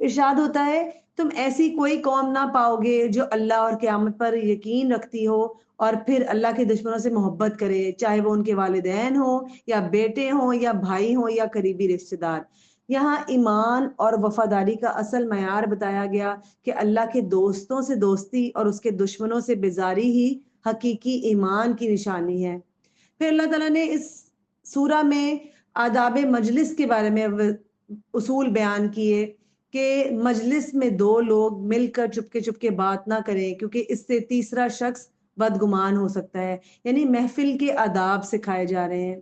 ارشاد ہوتا ہے تم ایسی کوئی قوم نہ پاؤ گے جو اللہ اور قیامت پر یقین رکھتی ہو اور پھر اللہ کے دشمنوں سے محبت کرے، چاہے وہ ان کے والدین ہوں یا بیٹے ہوں یا بھائی ہوں یا قریبی رشتے دار۔ یہاں ایمان اور وفاداری کا اصل معیار بتایا گیا کہ اللہ کے دوستوں سے دوستی اور اس کے دشمنوں سے بیزاری ہی حقیقی ایمان کی نشانی ہے۔ پھر اللہ تعالیٰ نے اس سورہ میں آداب مجلس کے بارے میں اصول بیان کیے کہ مجلس میں دو لوگ مل کر چپکے چپکے بات نہ کریں، کیونکہ اس سے تیسرا شخص بدگمان ہو سکتا ہے۔ یعنی محفل کے آداب سکھائے جا رہے ہیں۔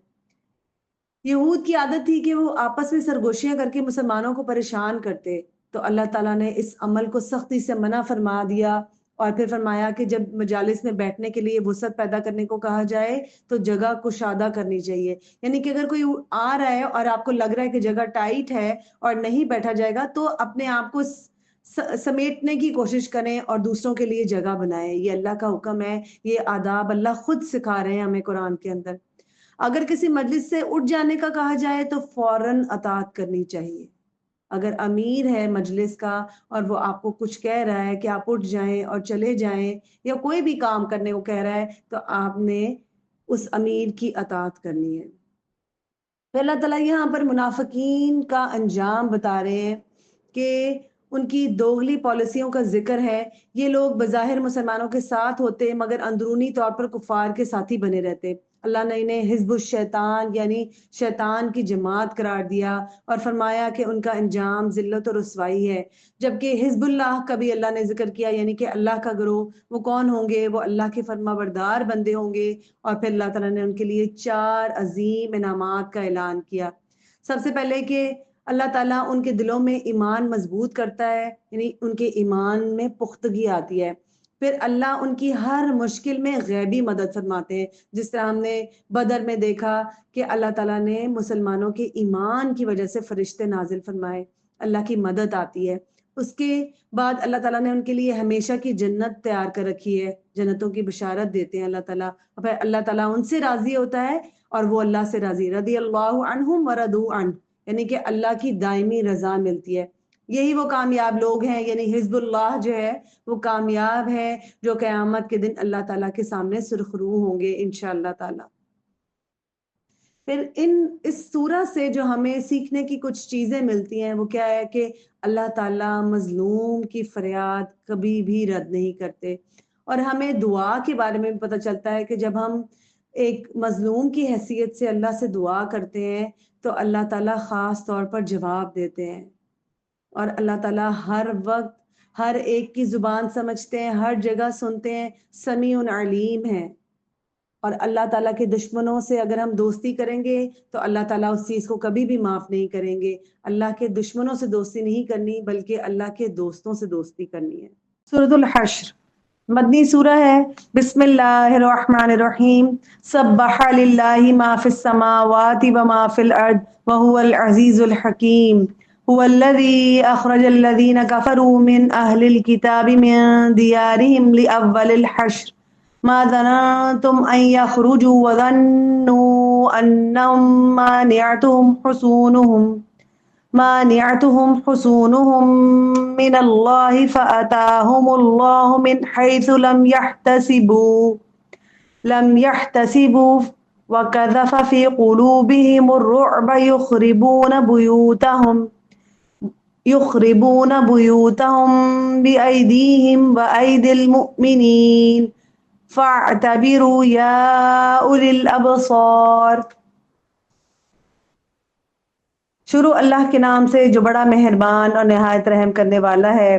یہود کی عادت تھی کہ وہ آپس میں سرگوشیاں کر کے مسلمانوں کو پریشان کرتے، تو اللہ تعالیٰ نے اس عمل کو سختی سے منع فرما دیا اور پھر فرمایا کہ جب مجالس میں بیٹھنے کے لیے وسعت پیدا کرنے کو کہا جائے تو جگہ کشادہ کرنی چاہیے۔ یعنی کہ اگر کوئی آ رہا ہے اور آپ کو لگ رہا ہے کہ جگہ ٹائٹ ہے اور نہیں بیٹھا جائے گا تو اپنے آپ کو سمیٹنے کی کوشش کریں اور دوسروں کے لیے جگہ بنائیں۔ یہ اللہ کا حکم ہے، یہ آداب اللہ خود سکھا رہے ہیں ہمیں قرآن کے اندر۔ اگر کسی مجلس سے اٹھ جانے کا کہا جائے تو فوراً اطاعت کرنی چاہیے۔ اگر امیر ہے مجلس کا اور وہ آپ کو کچھ کہہ رہا ہے کہ آپ اٹھ جائیں اور چلے جائیں، یا کوئی بھی کام کرنے کو کہہ رہا ہے تو آپ نے اس امیر کی اطاعت کرنی ہے۔ پھر اللہ تعالیٰ یہاں پر منافقین کا انجام بتا رہے ہیں کہ ان کی دوغلی پالیسیوں کا ذکر ہے۔ یہ لوگ بظاہر مسلمانوں کے ساتھ ہوتے مگر اندرونی طور پر کفار کے ساتھی بنے رہتے۔ اللہ نے انہیں حزب الشیطان یعنی شیطان کی جماعت قرار دیا اور فرمایا کہ ان کا انجام ذلت و رسوائی ہے۔ جبکہ حزب اللہ کا بھی اللہ نے ذکر کیا، یعنی کہ اللہ کا گروہ، وہ کون ہوں گے؟ وہ اللہ کے فرما بردار بندے ہوں گے۔ اور پھر اللہ تعالیٰ نے ان کے لیے 4 عظیم انعامات کا اعلان کیا۔ سب سے پہلے کہ اللہ تعالیٰ ان کے دلوں میں ایمان مضبوط کرتا ہے، یعنی ان کے ایمان میں پختگی آتی ہے۔ پھر اللہ ان کی ہر مشکل میں غیبی مدد فرماتے ہیں، جس طرح ہم نے بدر میں دیکھا کہ اللہ تعالیٰ نے مسلمانوں کے ایمان کی وجہ سے فرشتے نازل فرمائے، اللہ کی مدد آتی ہے۔ اس کے بعد اللہ تعالیٰ نے ان کے لیے ہمیشہ کی جنت تیار کر رکھی ہے، جنتوں کی بشارت دیتے ہیں اللہ تعالیٰ۔ اور پھر اللہ تعالیٰ ان سے راضی ہوتا ہے اور وہ اللہ سے راضی، رضی اللہ عنہم ورضوا عنہ، یعنی کہ اللہ کی دائمی رضا ملتی ہے۔ یہی وہ کامیاب لوگ ہیں، یعنی حزب اللہ جو ہے وہ کامیاب ہے، جو قیامت کے دن اللہ تعالیٰ کے سامنے سرخرو ہوں گے انشاءاللہ تعالیٰ۔ پھر اس سورہ سے جو ہمیں سیکھنے کی کچھ چیزیں ملتی ہیں وہ کیا ہے کہ اللہ تعالیٰ مظلوم کی فریاد کبھی بھی رد نہیں کرتے، اور ہمیں دعا کے بارے میں بھی پتہ چلتا ہے کہ جب ہم ایک مظلوم کی حیثیت سے اللہ سے دعا کرتے ہیں تو اللہ تعالیٰ خاص طور پر جواب دیتے ہیں، اور اللہ تعالیٰ ہر وقت ہر ایک کی زبان سمجھتے ہیں، ہر جگہ سنتے ہیں، سمیع علیم ہیں۔ اور اللہ تعالیٰ کے دشمنوں سے اگر ہم دوستی کریں گے تو اللہ تعالیٰ اس چیز کو کبھی بھی معاف نہیں کریں گے۔ اللہ کے دشمنوں سے دوستی نہیں کرنی بلکہ اللہ کے دوستوں سے دوستی کرنی ہے۔ سورۃ الحشر مدنی سورہ ہے۔ بسم اللہ الرحمن الرحیم۔ سبح للہ ما فی السماوات وما فی الارض وهو العزیز الحکیم۔ هو الذی اخرج الذین کفروا من اہل الکتاب من دیارہم لأول الحشر ما ظننتم ان يخرجوا وظنوا انهم مانعتهم حصونهم من الله فأتاهم الله من حيث لم يحتسبوا وقذف في قلوبهم الرعب يخربون بيوتهم بأيديهم وأيدي المؤمنين فاعتبروا يا أولي الأبصار۔ شروع اللہ کے نام سے جو بڑا مہربان اور نہایت رحم کرنے والا ہے۔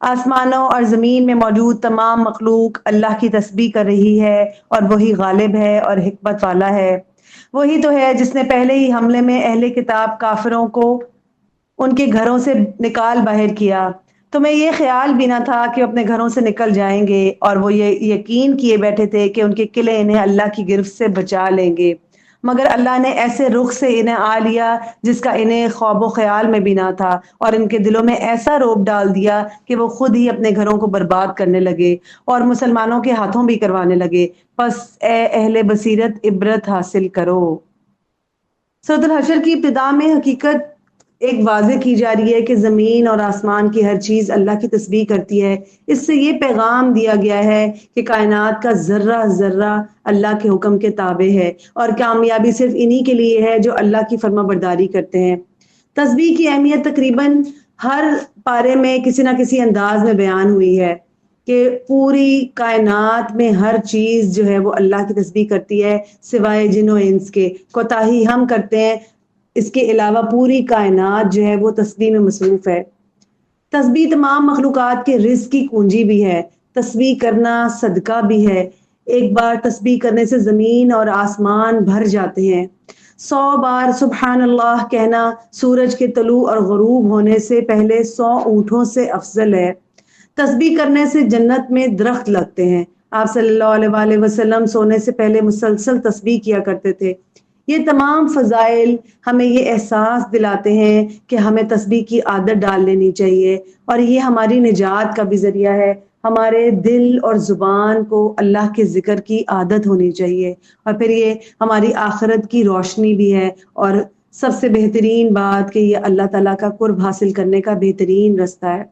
آسمانوں اور زمین میں موجود تمام مخلوق اللہ کی تسبیح کر رہی ہے، اور وہی غالب ہے اور حکمت والا ہے۔ وہی تو ہے جس نے پہلے ہی حملے میں اہل کتاب کافروں کو ان کے گھروں سے نکال باہر کیا۔ تمہیں یہ خیال بھی نہ تھا کہ اپنے گھروں سے نکل جائیں گے، اور وہ یہ یقین کیے بیٹھے تھے کہ ان کے قلعے انہیں اللہ کی گرفت سے بچا لیں گے، مگر اللہ نے ایسے رخ سے انہیں آ لیا جس کا انہیں خواب و خیال میں بھی نہ تھا، اور ان کے دلوں میں ایسا رعب ڈال دیا کہ وہ خود ہی اپنے گھروں کو برباد کرنے لگے اور مسلمانوں کے ہاتھوں بھی کروانے لگے۔ پس اے اہل بصیرت عبرت حاصل کرو۔ سورۃ الحشر کی ابتدا میں حقیقت ایک واضح کی جا رہی ہے کہ زمین اور آسمان کی ہر چیز اللہ کی تسبیح کرتی ہے۔ اس سے یہ پیغام دیا گیا ہے کہ کائنات کا ذرہ ذرہ اللہ کے حکم کے تابع ہے اور کامیابی صرف انہی کے لیے ہے جو اللہ کی فرما برداری کرتے ہیں۔ تسبیح کی اہمیت تقریباً ہر پارے میں کسی نہ کسی انداز میں بیان ہوئی ہے کہ پوری کائنات میں ہر چیز جو ہے وہ اللہ کی تسبیح کرتی ہے سوائے جن و انس کے۔ کوتاہی ہم کرتے ہیں، اس کے علاوہ پوری کائنات جو ہے وہ تسبیح میں مصروف ہے۔ تسبیح تمام مخلوقات کے رزق کی کنجی بھی ہے، تسبیح کرنا صدقہ بھی ہے۔ ایک بار تسبیح کرنے سے زمین اور آسمان بھر جاتے ہیں۔ 100 بار سبحان اللہ کہنا سورج کے طلوع اور غروب ہونے سے پہلے 100 اونٹوں سے افضل ہے۔ تسبیح کرنے سے جنت میں درخت لگتے ہیں۔ آپ صلی اللہ علیہ وآلہ وسلم سونے سے پہلے مسلسل تسبیح کیا کرتے تھے۔ یہ تمام فضائل ہمیں یہ احساس دلاتے ہیں کہ ہمیں تسبیح کی عادت ڈال لینی چاہیے اور یہ ہماری نجات کا بھی ذریعہ ہے۔ ہمارے دل اور زبان کو اللہ کے ذکر کی عادت ہونی چاہیے اور پھر یہ ہماری آخرت کی روشنی بھی ہے اور سب سے بہترین بات کہ یہ اللہ تعالیٰ کا قرب حاصل کرنے کا بہترین رستہ ہے۔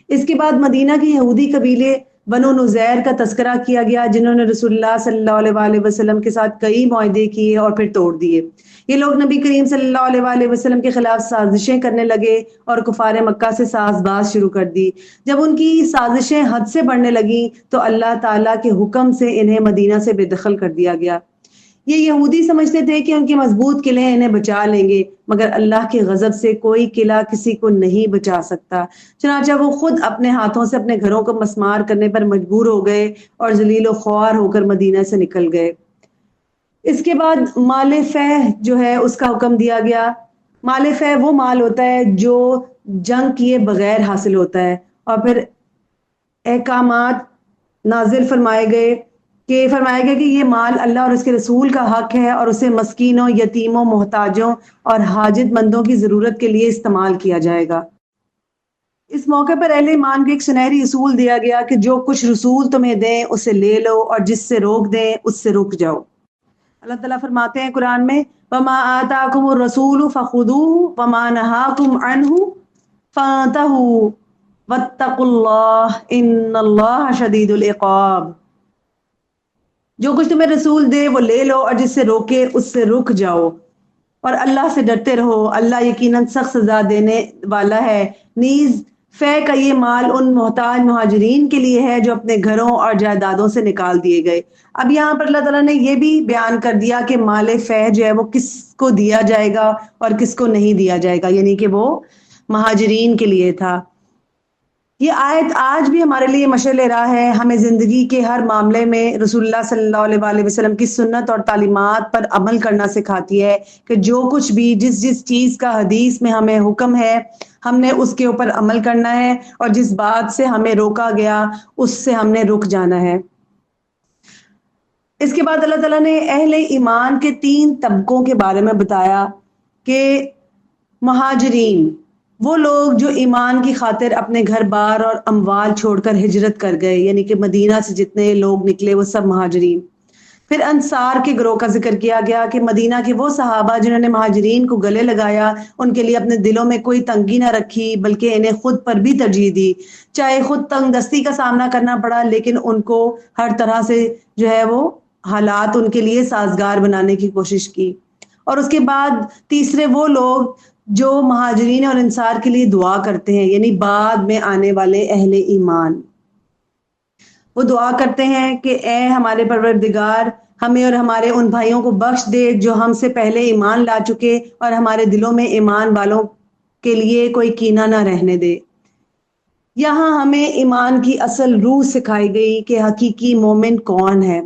اس کے بعد مدینہ کے یہودی قبیلے بنو نذیر کا تذکرہ کیا گیا، جنہوں نے رسول اللہ صلی اللہ علیہ وآلہ وسلم کے ساتھ کئی معاہدے کیے اور پھر توڑ دیے۔ یہ لوگ نبی کریم صلی اللہ علیہ وآلہ وسلم کے خلاف سازشیں کرنے لگے اور کفار مکہ سے ساز باز شروع کر دی۔ جب ان کی سازشیں حد سے بڑھنے لگیں تو اللہ تعالیٰ کے حکم سے انہیں مدینہ سے بے دخل کر دیا گیا۔ یہ یہودی سمجھتے تھے کہ ان کے مضبوط قلعے انہیں بچا لیں گے، مگر اللہ کے غضب سے کوئی قلعہ کسی کو نہیں بچا سکتا۔ چنانچہ وہ خود اپنے ہاتھوں سے اپنے گھروں کو مسمار کرنے پر مجبور ہو گئے اور ذلیل و خوار ہو کر مدینہ سے نکل گئے۔ اس کے بعد مال فہ جو ہے اس کا حکم دیا گیا۔ مال فہ وہ مال ہوتا ہے جو جنگ کیے بغیر حاصل ہوتا ہے، اور پھر احکامات نازل فرمایا گیا کہ یہ مال اللہ اور اس کے رسول کا حق ہے اور اسے مسکینوں، یتیموں، محتاجوں اور حاجت مندوں کی ضرورت کے لیے استعمال کیا جائے گا۔ اس موقع پر اہل ایمان کو ایک سنہری اصول دیا گیا کہ جو کچھ رسول تمہیں دیں اسے لے لو اور جس سے روک دیں اس سے رک جاؤ۔ اللہ تعالیٰ فرماتے ہیں قرآن میں وَمَا آتَاكُمُ الرَّسُولُ فَخُذُوهُ وَمَا نَهَاكُمْ عَنْهُ فَانْتَهُوا وَاتَّقُوا اللَّهَ إِنَّ اللَّهَ شَدِيدُ الْعِقَابِ۔ جو کچھ تمہیں رسول دے وہ لے لو اور جس سے روکے اس سے رک جاؤ اور اللہ سے ڈرتے رہو، اللہ یقیناً سخت سزا دینے والا ہے۔ نیز فے کا یہ مال ان محتاج مہاجرین کے لیے ہے جو اپنے گھروں اور جائیدادوں سے نکال دیے گئے۔ اب یہاں پر اللہ تعالیٰ نے یہ بھی بیان کر دیا کہ مال فے جو ہے وہ کس کو دیا جائے گا اور کس کو نہیں دیا جائے گا، یعنی کہ وہ مہاجرین کے لیے تھا۔ یہ آیت آج بھی ہمارے لیے مشعل راہ ہے، ہمیں زندگی کے ہر معاملے میں رسول اللہ صلی اللہ علیہ وآلہ وسلم کی سنت اور تعلیمات پر عمل کرنا سکھاتی ہے کہ جو کچھ بھی جس چیز کا حدیث میں ہمیں حکم ہے ہم نے اس کے اوپر عمل کرنا ہے اور جس بات سے ہمیں روکا گیا اس سے ہم نے رک جانا ہے۔ اس کے بعد اللہ تعالیٰ نے اہل ایمان کے 3 طبقوں کے بارے میں بتایا کہ مہاجرین وہ لوگ جو ایمان کی خاطر اپنے گھر بار اور اموال چھوڑ کر ہجرت کر گئے، یعنی کہ مدینہ سے جتنے لوگ نکلے وہ سب مہاجرین۔ پھر انصار کے گروہ کا ذکر کیا گیا کہ مدینہ کے وہ صحابہ جنہوں نے مہاجرین کو گلے لگایا، ان کے لیے اپنے دلوں میں کوئی تنگی نہ رکھی بلکہ انہیں خود پر بھی ترجیح دی، چاہے خود تنگ دستی کا سامنا کرنا پڑا لیکن ان کو ہر طرح سے جو ہے وہ حالات ان کے لیے سازگار بنانے کی کوشش کی۔ اور اس کے بعد تیسرے وہ لوگ جو مہاجرین اور انصار کے لیے دعا کرتے ہیں، یعنی بعد میں آنے والے اہل ایمان، وہ دعا کرتے ہیں کہ اے ہمارے پروردگار ہمیں اور ہمارے ان بھائیوں کو بخش دے جو ہم سے پہلے ایمان لا چکے اور ہمارے دلوں میں ایمان والوں کے لیے کوئی کینہ نہ رہنے دے۔ یہاں ہمیں ایمان کی اصل روح سکھائی گئی کہ حقیقی مومن کون ہے۔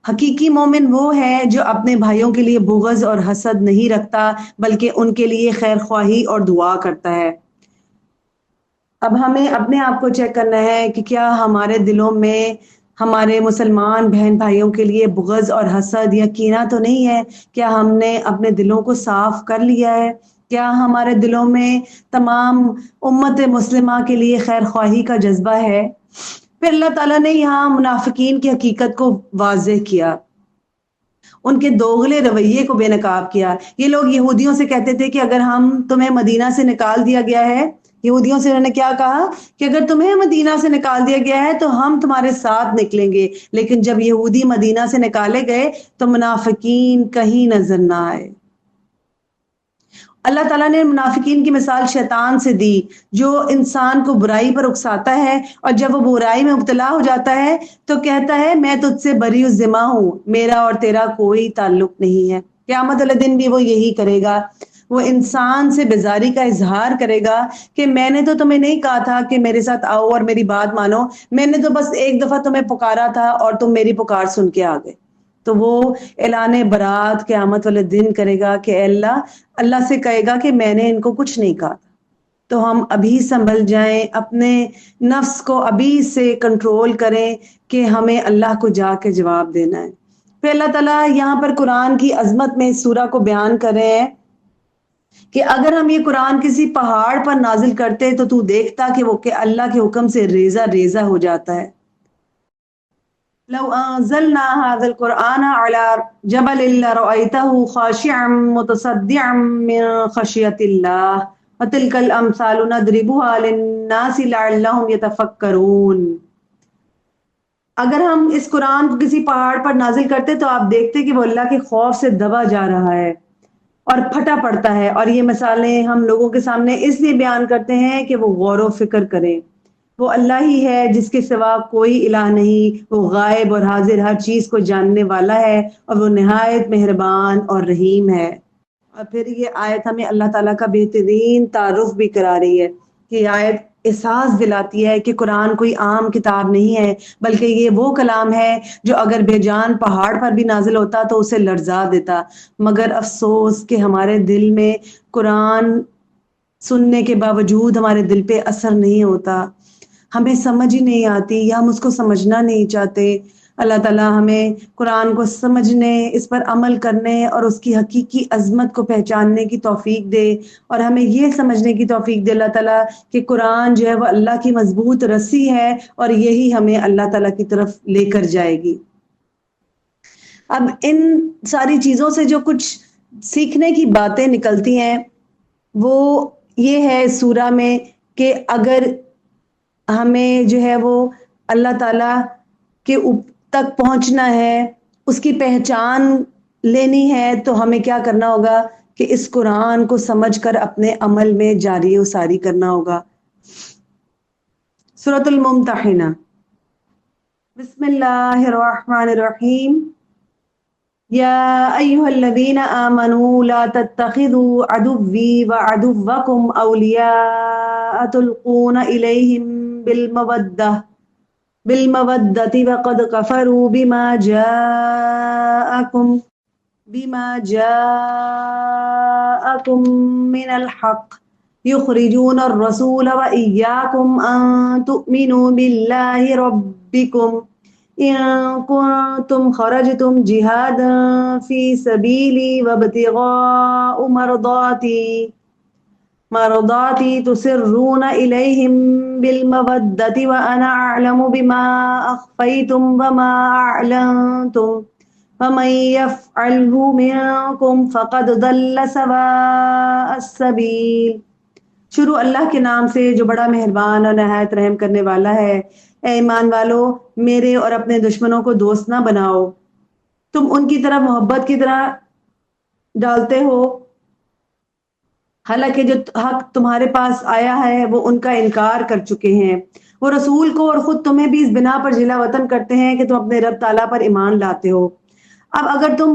حقیقی مومن وہ ہے جو اپنے بھائیوں کے لیے بغض اور حسد نہیں رکھتا بلکہ ان کے لیے خیر خواہی اور دعا کرتا ہے۔ اب ہمیں اپنے آپ کو چیک کرنا ہے کہ کیا ہمارے دلوں میں ہمارے مسلمان بہن بھائیوں کے لیے بغض اور حسد یا کینہ تو نہیں ہے؟ کیا ہم نے اپنے دلوں کو صاف کر لیا ہے؟ کیا ہمارے دلوں میں تمام امت مسلمہ کے لیے خیر خواہی کا جذبہ ہے؟ پھر اللہ تعالیٰ نے یہاں منافقین کی حقیقت کو واضح کیا۔ ان کے دوغلے رویے کو بے نقاب کیا۔ یہ لوگ یہودیوں سے کہتے تھے کہ اگر ہم تمہیں مدینہ سے نکال دیا گیا ہے، یہودیوں سے انہوں نے کیا کہا کہ اگر تمہیں مدینہ سے نکال دیا گیا ہے تو ہم تمہارے ساتھ نکلیں گے، لیکن جب یہودی مدینہ سے نکالے گئے تو منافقین کہیں نظر نہ آئے۔ اللہ تعالیٰ نے منافقین کی مثال شیطان سے دی، جو انسان کو برائی پر اکساتا ہے، اور جب وہ برائی میں مبتلا ہو جاتا ہے تو کہتا ہے میں تجھ سے بری الذمہ ہوں، میرا اور تیرا کوئی تعلق نہیں ہے۔ قیامت والے دن بھی وہ یہی کرے گا، وہ انسان سے بیزاری کا اظہار کرے گا کہ میں نے تو تمہیں نہیں کہا تھا کہ میرے ساتھ آؤ اور میری بات مانو، میں نے تو بس ایک دفعہ تمہیں پکارا تھا اور تم میری پکار سن کے آ گئے۔ تو وہ اعلان برات قیامت والے دن کرے گا کہ اے اللہ سے کہے گا کہ میں نے ان کو کچھ نہیں کہا تھا۔ تو ہم ابھی سنبھل جائیں، اپنے نفس کو ابھی سے کنٹرول کریں کہ ہمیں اللہ کو جا کے جواب دینا ہے۔ پھر اللہ تعالیٰ یہاں پر قرآن کی عظمت میں اس سورہ کو بیان کر رہے ہیں کہ اگر ہم یہ قرآن کسی پہاڑ پر نازل کرتے تو دیکھتا کہ وہ کہ اللہ کے حکم سے ریزہ ریزہ ہو جاتا ہے۔ لو انزلنا هذا القرآن على جبل لرأيته خاشعا متصدعا من خشية الله وتلك الأمثال نضربها للناس لعلهم يتفكرون۔ اگر ہم اس قرآن کو کسی پہاڑ پر نازل کرتے تو آپ دیکھتے کہ وہ اللہ کے خوف سے دبا جا رہا ہے اور پھٹا پڑتا ہے، اور یہ مثالیں ہم لوگوں کے سامنے اس لیے بیان کرتے ہیں کہ وہ غور و فکر کریں۔ وہ اللہ ہی ہے جس کے سوا کوئی الہ نہیں، وہ غائب اور حاضر ہر چیز کو جاننے والا ہے، اور وہ نہایت مہربان اور رحیم ہے۔ اور پھر یہ آیت ہمیں اللہ تعالیٰ کا بہترین تعارف بھی کرا رہی ہے کہ یہ آیت احساس دلاتی ہے کہ قرآن کوئی عام کتاب نہیں ہے، بلکہ یہ وہ کلام ہے جو اگر بے جان پہاڑ پر بھی نازل ہوتا تو اسے لرزا دیتا، مگر افسوس کہ ہمارے دل میں قرآن سننے کے باوجود ہمارے دل پہ اثر نہیں ہوتا، ہمیں سمجھ ہی نہیں آتی یا ہم اس کو سمجھنا نہیں چاہتے۔ اللہ تعالیٰ ہمیں قرآن کو سمجھنے، اس پر عمل کرنے اور اس کی حقیقی عظمت کو پہچاننے کی توفیق دے، اور ہمیں یہ سمجھنے کی توفیق دے اللہ تعالیٰ کہ قرآن جو ہے وہ اللہ کی مضبوط رسی ہے اور یہی ہمیں اللہ تعالیٰ کی طرف لے کر جائے گی۔ اب ان ساری چیزوں سے جو کچھ سیکھنے کی باتیں نکلتی ہیں وہ یہ ہے اس سورہ میں کہ اگر ہمیں جو ہے وہ اللہ تعالیٰ کے تک پہنچنا ہے، اس کی پہچان لینی ہے، تو ہمیں کیا کرنا ہوگا کہ اس قرآن کو سمجھ کر اپنے عمل میں جاری و ساری کرنا ہوگا۔ سورۃ الممتحنہ، بسم اللہ الرحمن الرحیم۔ یا ایہا الذین آمنوا لا تتخذوا عدوی وعدوکم اولیاء تلقون الیہم بالمودة وقد كفروا بما جاءكم من الحق يخرجون الرسول وإياكم أن تؤمنوا بالله ربكم إن كنتم خرجتم جهادا في سبيلي وابتغاء مرضاتي تسرون إليهم بالمودة وأنا أعلم بما أخفيتم وما أعلنتم ومن يفعله منكم فقد ضل سواء السبيل۔ شروع اللہ کے نام سے جو بڑا مہربان اور نہایت رحم کرنے والا ہے۔ اے ایمان والو، میرے اور اپنے دشمنوں کو دوست نہ بناؤ، تم ان کی طرف محبت کی طرح ڈالتے ہو، حالانکہ جو حق تمہارے پاس آیا ہے وہ ان کا انکار کر چکے ہیں۔ وہ رسول کو اور خود تمہیں بھی اس بنا پر جلا وطن کرتے ہیں کہ تم اپنے رب تعالیٰ پر ایمان لاتے ہو۔ اب اگر تم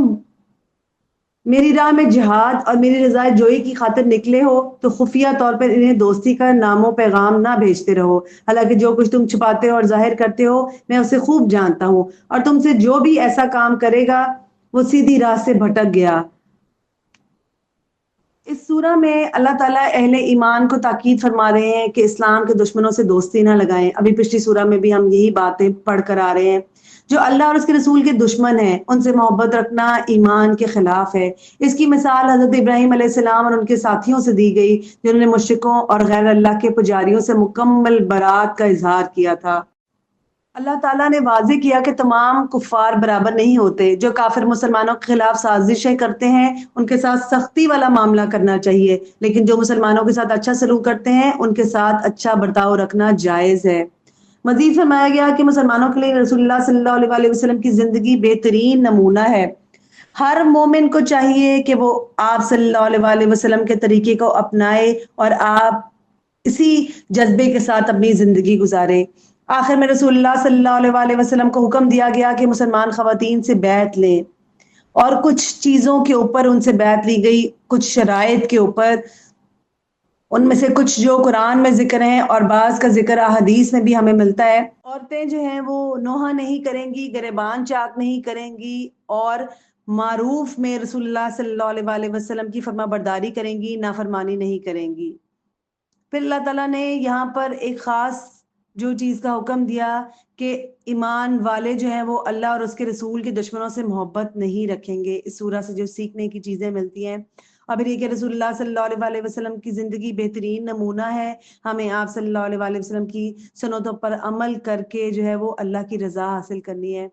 میری راہ میں جہاد اور میری رضا جوئی کی خاطر نکلے ہو تو خفیہ طور پر انہیں دوستی کا نام و پیغام نہ بھیجتے رہو، حالانکہ جو کچھ تم چھپاتے ہو اور ظاہر کرتے ہو میں اسے خوب جانتا ہوں، اور تم سے جو بھی ایسا کام کرے گا وہ سیدھی راہ سے بھٹک گیا۔ اس سورہ میں اللہ تعالیٰ اہل ایمان کو تاکید فرما رہے ہیں کہ اسلام کے دشمنوں سے دوستی نہ لگائیں۔ ابھی پچھلی سورہ میں بھی ہم یہی باتیں پڑھ کر آ رہے ہیں۔ جو اللہ اور اس کے رسول کے دشمن ہیں ان سے محبت رکھنا ایمان کے خلاف ہے۔ اس کی مثال حضرت ابراہیم علیہ السلام اور ان کے ساتھیوں سے دی گئی جنہوں نے مشرکوں اور غیر اللہ کے پجاریوں سے مکمل برات کا اظہار کیا تھا۔ اللہ تعالیٰ نے واضح کیا کہ تمام کفار برابر نہیں ہوتے. جو کافر مسلمانوں کے خلاف سازشیں کرتے ہیں ان کے ساتھ سختی والا معاملہ کرنا چاہیے، لیکن جو مسلمانوں کے ساتھ اچھا سلوک کرتے ہیں ان کے ساتھ اچھا برتاؤ رکھنا جائز ہے. مزید فرمایا گیا کہ مسلمانوں کے لیے رسول اللہ صلی اللہ علیہ وسلم کی زندگی بہترین نمونہ ہے. ہر مومن کو چاہیے کہ وہ آپ صلی اللہ علیہ وسلم کے طریقے کو اپنائے اور آپ اسی جذبے کے ساتھ اپنی زندگی گزارے. آخر میں رسول اللہ صلی اللہ علیہ وسلم کو حکم دیا گیا کہ مسلمان خواتین سے بیعت لیں، اور کچھ چیزوں کے اوپر ان سے بیعت لی گئی، کچھ شرائط کے اوپر. ان میں سے کچھ جو قرآن میں ذکر ہیں اور بعض کا ذکر احادیث میں بھی ہمیں ملتا ہے. عورتیں جو ہیں وہ نوحہ نہیں کریں گی، گریبان چاک نہیں کریں گی، اور معروف میں رسول اللہ صلی اللہ علیہ وسلم کی فرما برداری کریں گی، نافرمانی نہیں کریں گی. پھر اللہ تعالیٰ نے یہاں پر ایک خاص جو چیز کا حکم دیا کہ ایمان والے جو ہیں وہ اللہ اور اس کے رسول کے دشمنوں سے محبت نہیں رکھیں گے. اس سورہ سے جو سیکھنے کی چیزیں ملتی ہیں، اور پھر یہ کہ رسول اللہ صلی اللہ علیہ وسلم کی زندگی بہترین نمونہ ہے. ہمیں آپ صلی اللہ علیہ وسلم کی سنتوں پر عمل کر کے جو ہے وہ اللہ کی رضا حاصل کرنی ہے.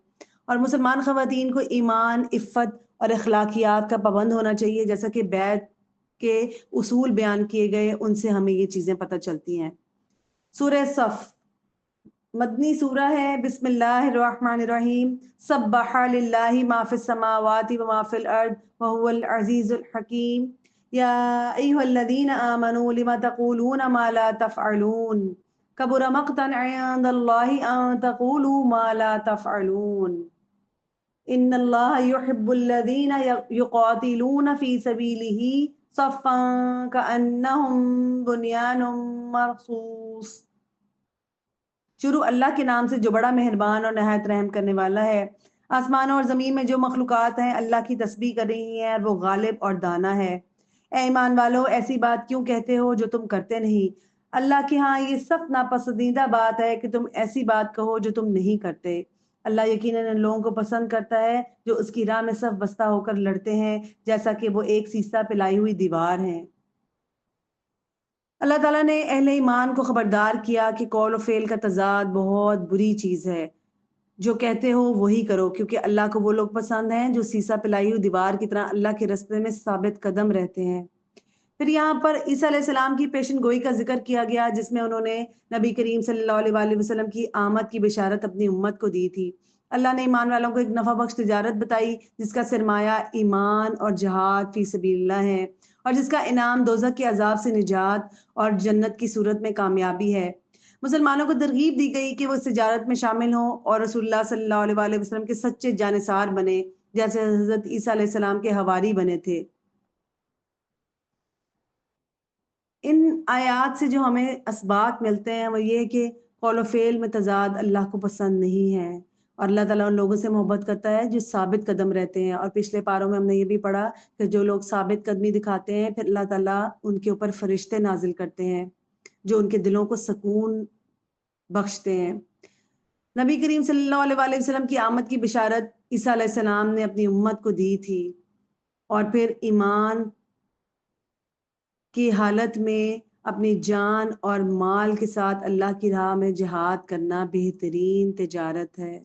اور مسلمان خواتین کو ایمان، عفت اور اخلاقیات کا پابند ہونا چاہیے، جیسا کہ بیعت کے اصول بیان کیے گئے ان سے ہمیں یہ چیزیں پتہ چلتی ہیں. سورہ صف مدنی سورہ ہے. بسم اللہ الرحمن الرحیم. سبح للہ ما فی السماوات وما فی الارض وهو العزیز الحکیم. یا ایھا الذین آمنوا لم تقولون ما لا تفعلون کبر مقتا عند اللہ ان تقولوا ما لا تفعلون. ان اللہ یحب الذین یقاتلون فی سبیلہ صفا کأنہم بنیان مرصوص. شروع اللہ کے نام سے جو بڑا مہربان اور نہایت رحم کرنے والا ہے. آسمانوں اور زمین میں جو مخلوقات ہیں اللہ کی تسبیح کر رہی ہیں، اور وہ غالب اور دانا ہے. اے ایمان والو، ایسی بات کیوں کہتے ہو جو تم کرتے نہیں؟ اللہ کے ہاں یہ سخت ناپسندیدہ بات ہے کہ تم ایسی بات کہو جو تم نہیں کرتے. اللہ یقیناً ان لوگوں کو پسند کرتا ہے جو اس کی راہ میں صف بستہ ہو کر لڑتے ہیں، جیسا کہ وہ ایک سیسہ پلائی ہوئی دیوار ہیں. اللہ تعالیٰ نے اہل ایمان کو خبردار کیا کہ قول و فعل کا تضاد بہت بری چیز ہے. جو کہتے ہو وہی کرو، کیونکہ اللہ کو وہ لوگ پسند ہیں جو سیسہ پلائی ہوئی دیوار کی طرح اللہ کے رستے میں ثابت قدم رہتے ہیں. پھر یہاں پر عیسیٰ علیہ السلام کی پیشن گوئی کا ذکر کیا گیا، جس میں انہوں نے نبی کریم صلی اللہ علیہ وسلم کی آمد کی بشارت اپنی امت کو دی تھی. اللہ نے ایمان والوں کو ایک نفع بخش تجارت بتائی جس کا سرمایہ ایمان اور جہاد فی سبیل اللہ ہے، اور جس کا انعام دوزخ کے عذاب سے نجات اور جنت کی صورت میں کامیابی ہے. مسلمانوں کو ترغیب دی گئی کہ وہ اس تجارت میں شامل ہوں اور رسول اللہ صلی اللہ علیہ وسلم کے سچے جانثار بنے، جیسے حضرت عیسیٰ علیہ السلام کے حواری بنے تھے. ان آیات سے جو ہمیں اسباق ملتے ہیں وہ یہ کہ قول و فعل میں تضاد اللہ کو پسند نہیں ہے، اور اللہ تعالیٰ ان لوگوں سے محبت کرتا ہے جو ثابت قدم رہتے ہیں. اور پچھلے پاروں میں ہم نے یہ بھی پڑھا کہ جو لوگ ثابت قدمی دکھاتے ہیں پھر اللہ تعالیٰ ان کے اوپر فرشتے نازل کرتے ہیں جو ان کے دلوں کو سکون بخشتے ہیں. نبی کریم صلی اللہ علیہ وسلم کی آمد کی بشارت عیسیٰ علیہ السلام نے اپنی امت کو دی تھی، اور پھر ایمان کی حالت میں اپنی جان اور مال کے ساتھ اللہ کی راہ میں جہاد کرنا بہترین تجارت ہے.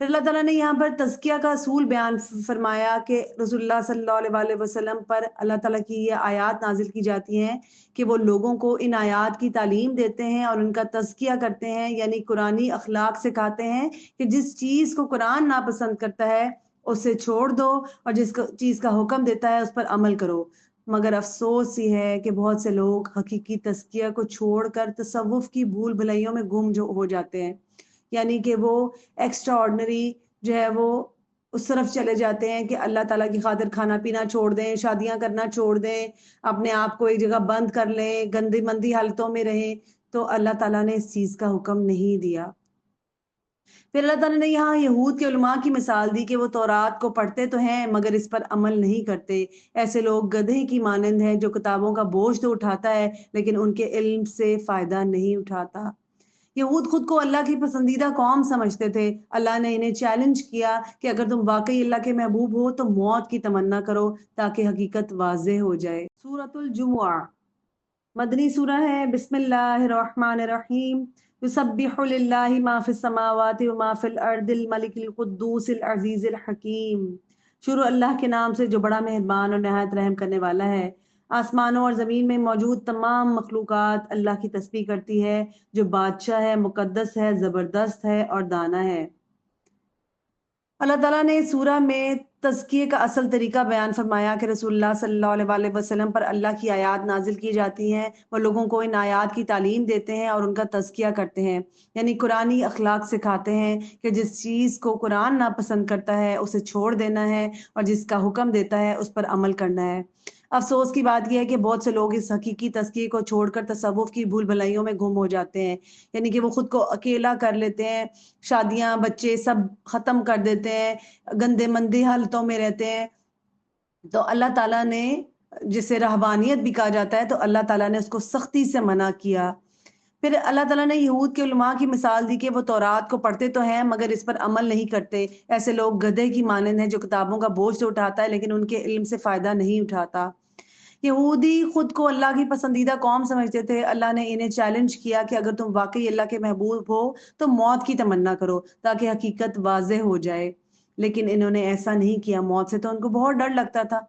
پھر اللہ تعالیٰ نے یہاں پر تزکیہ کا اصول بیان فرمایا کہ رسول اللہ صلی اللہ علیہ وسلم پر اللہ تعالیٰ کی یہ آیات نازل کی جاتی ہیں کہ وہ لوگوں کو ان آیات کی تعلیم دیتے ہیں اور ان کا تزکیہ کرتے ہیں، یعنی قرآنی اخلاق سکھاتے ہیں کہ جس چیز کو قرآن ناپسند کرتا ہے اسے چھوڑ دو، اور جس چیز کا حکم دیتا ہے اس پر عمل کرو. مگر افسوس یہ ہے کہ بہت سے لوگ حقیقی تزکیہ کو چھوڑ کر تصوف کی بھول بھلائیوں میں گم ہو جاتے ہیں، یعنی کہ وہ ایکسٹرا آرڈنری جو ہے وہ اس طرف چلے جاتے ہیں کہ اللہ تعالیٰ کی خاطر کھانا پینا چھوڑ دیں، شادیاں کرنا چھوڑ دیں، اپنے آپ کو ایک جگہ بند کر لیں، گندی مندی حالتوں میں رہیں. تو اللہ تعالیٰ نے اس چیز کا حکم نہیں دیا. پھر اللہ تعالیٰ نے یہاں یہود کے علماء کی مثال دی کہ وہ تورات کو پڑھتے تو ہیں مگر اس پر عمل نہیں کرتے. ایسے لوگ گدھے کی مانند ہیں جو کتابوں کا بوجھ تو اٹھاتا ہے لیکن ان کے علم سے فائدہ نہیں اٹھاتا. یہود خود کو اللہ کی پسندیدہ قوم سمجھتے تھے. اللہ نے انہیں چیلنج کیا کہ اگر تم واقعی اللہ کے محبوب ہو تو موت کی تمنا کرو تاکہ حقیقت واضح ہو جائے. سورۃ الجمعہ مدنی سورہ ہے. بسم اللہ الرحمن الرحیم. یسبح للہ ما فی السماوات و ما فی الارض الملک القدوس العزیز الحکیم۔ شروع اللہ کے نام سے جو بڑا مہربان اور نہایت رحم کرنے والا ہے۔ آسمانوں اور زمین میں موجود تمام مخلوقات اللہ کی تسبیح کرتی ہے، جو بادشاہ ہے، مقدس ہے، زبردست ہے اور دانا ہے۔ اللہ تعالیٰ نے اس سورہ میں تزکیے کا اصل طریقہ بیان فرمایا کہ رسول اللہ صلی اللہ علیہ وآلہ وسلم پر اللہ کی آیات نازل کی جاتی ہیں، وہ لوگوں کو ان آیات کی تعلیم دیتے ہیں اور ان کا تزکیہ کرتے ہیں، یعنی قرآنی اخلاق سکھاتے ہیں کہ جس چیز کو قرآن ناپسند کرتا ہے اسے چھوڑ دینا ہے اور جس کا حکم دیتا ہے اس پر عمل کرنا ہے۔ افسوس کی بات یہ ہے کہ بہت سے لوگ اس حقیقی تزکیے کو چھوڑ کر تصوف کی بھول بھلائیوں میں گم ہو جاتے ہیں، یعنی کہ وہ خود کو اکیلا کر لیتے ہیں، شادیاں بچے سب ختم کر دیتے ہیں، گندے مندی حالتوں میں رہتے ہیں۔ تو اللہ تعالیٰ نے، جسے رہبانیت بھی کہا جاتا ہے، تو اللہ تعالیٰ نے اس کو سختی سے منع کیا۔ پھر اللہ تعالیٰ نے یہود کے علماء کی مثال دی کہ وہ تورات کو پڑھتے تو ہیں مگر اس پر عمل نہیں کرتے۔ ایسے لوگ گدھے کی مانند ہیں جو کتابوں کا بوجھ تو اٹھاتا ہے لیکن ان کے علم سے فائدہ نہیں اٹھاتا۔ یہودی خود کو اللہ کی پسندیدہ قوم سمجھتے تھے۔ اللہ نے انہیں چیلنج کیا کہ اگر تم واقعی اللہ کے محبوب ہو تو موت کی تمنا کرو تاکہ حقیقت واضح ہو جائے، لیکن انہوں نے ایسا نہیں کیا۔ موت سے تو ان کو بہت ڈر لگتا تھا۔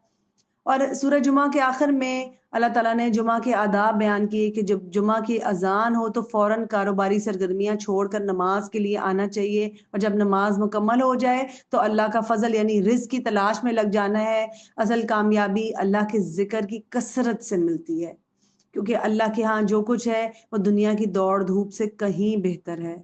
اور سورہ جمعہ کے آخر میں اللہ تعالیٰ نے جمعہ کے آداب بیان کیے کہ جب جمعہ کی اذان ہو تو فوراً کاروباری سرگرمیاں چھوڑ کر نماز کے لیے آنا چاہیے، اور جب نماز مکمل ہو جائے تو اللہ کا فضل یعنی رزق کی تلاش میں لگ جانا ہے۔ اصل کامیابی اللہ کے ذکر کی کثرت سے ملتی ہے، کیونکہ اللہ کے ہاں جو کچھ ہے وہ دنیا کی دوڑ دھوپ سے کہیں بہتر ہے۔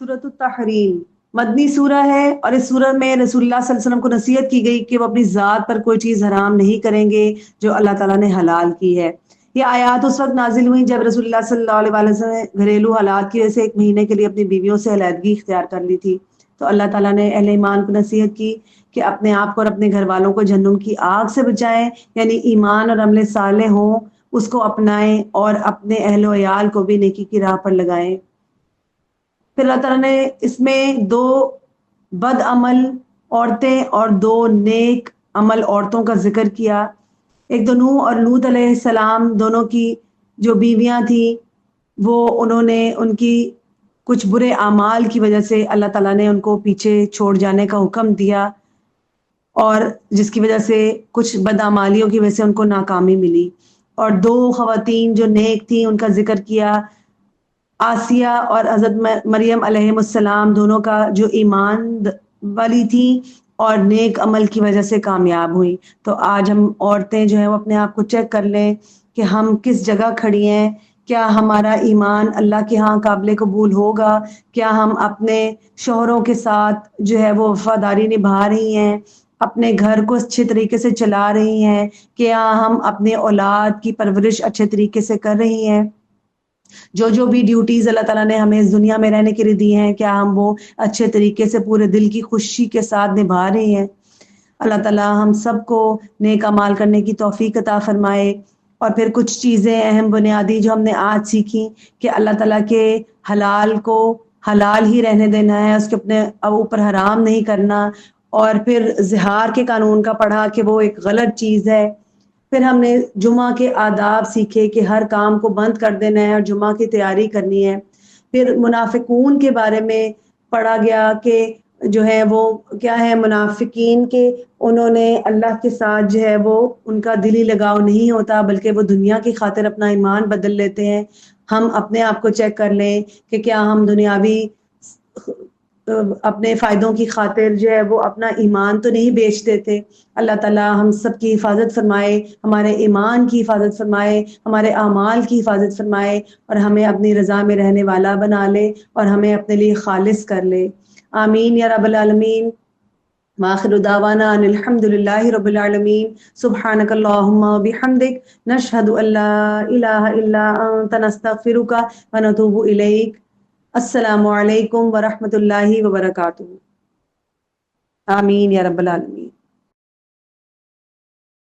سورۃ التحریم مدنی سورہ ہے، اور اس سورہ میں رسول اللہ صلی اللہ علیہ وسلم کو نصیحت کی گئی کہ وہ اپنی ذات پر کوئی چیز حرام نہیں کریں گے جو اللہ تعالیٰ نے حلال کی ہے۔ یہ آیات اس وقت نازل ہوئی جب رسول اللہ صلی اللہ علیہ وسلم نے گھریلو حالات کی وجہ سے 1 مہینے کے لیے اپنی بیویوں سے علیحدگی اختیار کر لی تھی۔ تو اللہ تعالیٰ نے اہل ایمان کو نصیحت کی کہ اپنے آپ کو اور اپنے گھر والوں کو جہنم کی آگ سے بچائیں، یعنی ایمان اور عمل صالح ہوں، اس کو اپنائیں اور اپنے اہل و عیال کو بھی نیکی کی راہ پر لگائیں۔ پھر اللہ تعالیٰ نے اس میں 2 بد عمل عورتیں اور 2 نیک عمل عورتوں کا ذکر کیا۔ ایک تو نوح اور لوط علیہ السلام دونوں کی جو بیویاں تھیں، وہ انہوں نے ان کی کچھ برے اعمال کی وجہ سے اللہ تعالیٰ نے ان کو پیچھے چھوڑ جانے کا حکم دیا، اور جس کی وجہ سے کچھ بدعمالیوں کی وجہ سے ان کو ناکامی ملی۔ اور 2 خواتین جو نیک تھیں ان کا ذکر کیا، آسیہ اور حضرت مریم علیہ السلام، دونوں کا جو ایمان والی تھی اور نیک عمل کی وجہ سے کامیاب ہوئی۔ تو آج ہم عورتیں جو ہیں وہ اپنے آپ کو چیک کر لیں کہ ہم کس جگہ کھڑی ہیں، کیا ہمارا ایمان اللہ کے ہاں قابل قبول ہوگا، کیا ہم اپنے شوہروں کے ساتھ جو ہے وہ وفاداری نبھا رہی ہیں، اپنے گھر کو اچھے طریقے سے چلا رہی ہیں، کیا ہم اپنے اولاد کی پرورش اچھے طریقے سے کر رہی ہیں، جو بھی ڈیوٹیز اللہ تعالیٰ نے ہمیں اس دنیا میں رہنے کے لیے دی ہیں کیا ہم وہ اچھے طریقے سے پورے دل کی خوشی کے ساتھ نبھا رہے ہیں۔ اللہ تعالیٰ ہم سب کو نیک اعمال کرنے کی توفیق عطا فرمائے۔ اور پھر کچھ چیزیں اہم بنیادی جو ہم نے آج سیکھی کہ اللہ تعالیٰ کے حلال کو حلال ہی رہنے دینا ہے، اس کے اپنے اوپر حرام نہیں کرنا، اور پھر زہار کے قانون کا پڑھا کہ وہ ایک غلط چیز ہے۔ پھر ہم نے جمعہ کے آداب سیکھے کہ ہر کام کو بند کر دینا ہے اور جمعہ کی تیاری کرنی ہے۔ پھر منافقون کے بارے میں پڑھا گیا کہ جو ہے وہ کیا ہے منافقین کے، انہوں نے اللہ کے ساتھ جو ہے وہ ان کا دلی لگاؤ نہیں ہوتا بلکہ وہ دنیا کی خاطر اپنا ایمان بدل لیتے ہیں۔ ہم اپنے آپ کو چیک کر لیں کہ کیا ہم دنیاوی اپنے فائدوں کی خاطر جو ہے وہ اپنا ایمان تو نہیں بیچ دیتے۔ اللہ تعالیٰ ہم سب کی حفاظت فرمائے، ہمارے ایمان کی حفاظت فرمائے، ہمارے اعمال کی حفاظت فرمائے، اور ہمیں اپنی رضا میں رہنے والا بنا لے اور ہمیں اپنے لیے خالص کر لے۔ آمین یا رب العالمین۔ وآخر دعوانا ان الحمد للہ رب العالمین۔ سبحانک اللہم وبحمدک، نشہد ان لا الہ الا انت، نستغفرک ونتوب الیک۔ السلام علیکم ورحمۃ اللہ وبرکاتہ۔ آمین یا رب العالمین۔